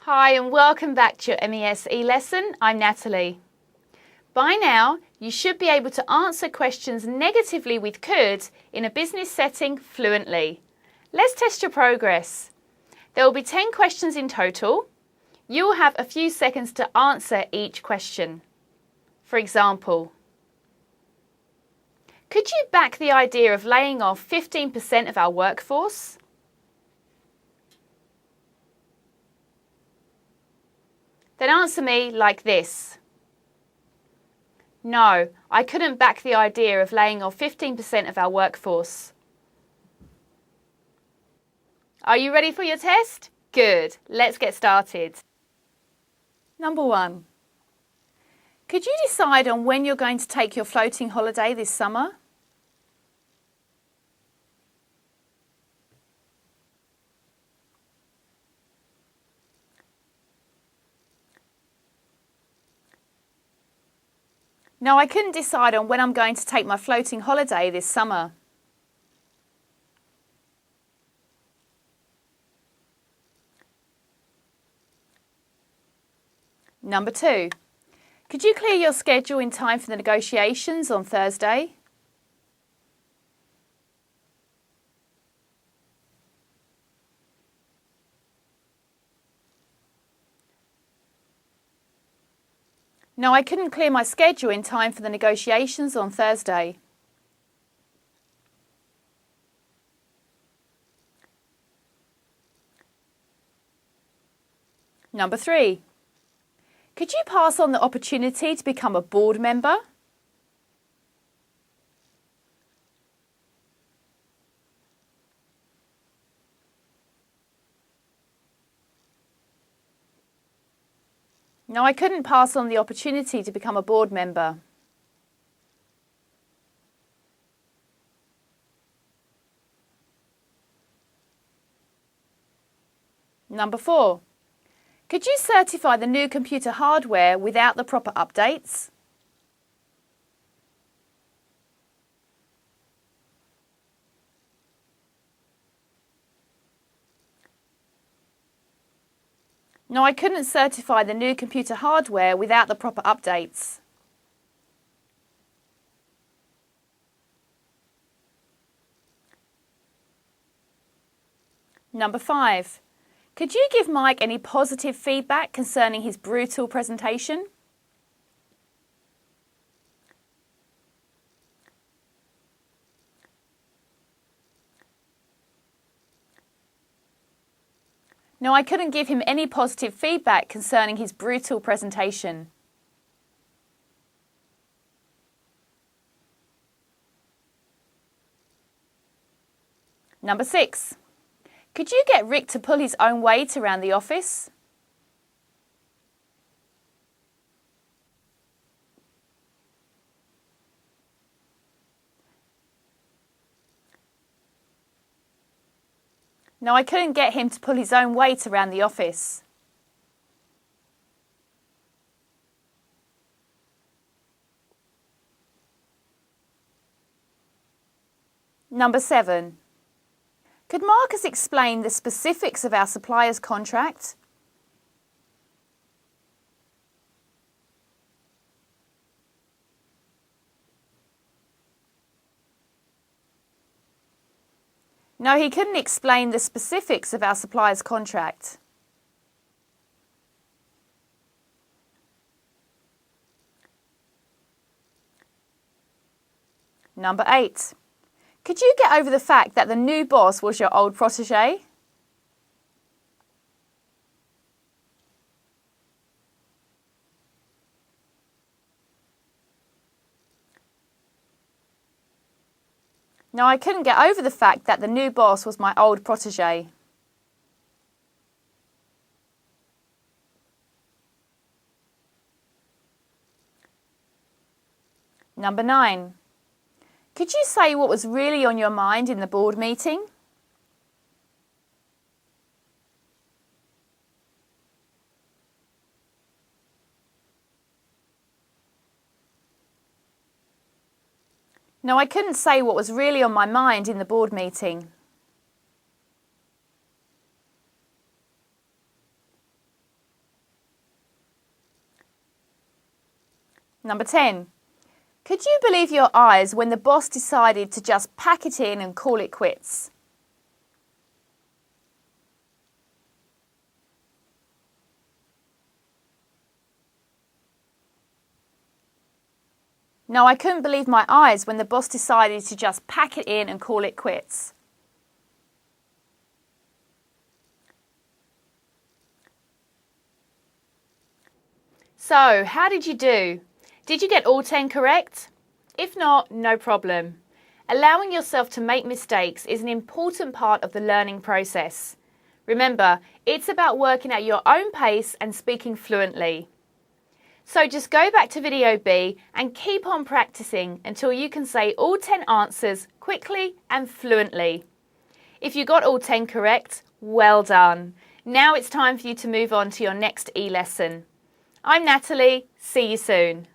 Hi and welcome back to your MES e-lesson. I'm Natalie. By now, you should be able to answer questions negatively with could in a business setting fluently. Let's test your progress. There will be 10 questions in total. You will have a few seconds to answer each question. For example, could you back the idea of laying off 15% of our workforce? Then answer me like this. No, I couldn't back the idea of laying off 15% of our workforce. Are you ready for your test? Good. Let's get started. Number 1. Could you decide on when you're going to take your floating holiday this summer? No, I couldn't decide on when I'm going to take my floating holiday this summer. Number 2. Could you clear your schedule in time for the negotiations on Thursday? No, I couldn't clear my schedule in time for the negotiations on Thursday. Number 3. Could you pass on the opportunity to become a board member? No, I couldn't pass on the opportunity to become a board member. Number 4. Could you certify the new computer hardware without the proper updates? No, I couldn't certify the new computer hardware without the proper updates. Number 5. Could you give Mike any positive feedback concerning his brutal presentation? No, I couldn't give him any positive feedback concerning his brutal presentation. Number 6. Could you get Rick to pull his own weight around the office? No, I couldn't get him to pull his own weight around the office. Number 7. Could Marcus explain the specifics of our supplier's contract? No, he couldn't explain the specifics of our supplier's contract. Number 8. Could you get over the fact that the new boss was your old protege? No, I couldn't get over the fact that the new boss was my old protege. Number 9. Could you say what was really on your mind in the board meeting? No, I couldn't say what was really on my mind in the board meeting. Number 10. Could you believe your eyes when the boss decided to just pack it in and call it quits? No, I couldn't believe my eyes when the boss decided to just pack it in and call it quits. So, how did you do? Did you get all 10 correct? If not, no problem. Allowing yourself to make mistakes is an important part of the learning process. Remember, it's about working at your own pace and speaking fluently. So just go back to video B and keep on practicing until you can say all 10 answers quickly and fluently. If you got all 10 correct, well done. Now it's time for you to move on to your next e-lesson. I'm Natalie. See you soon.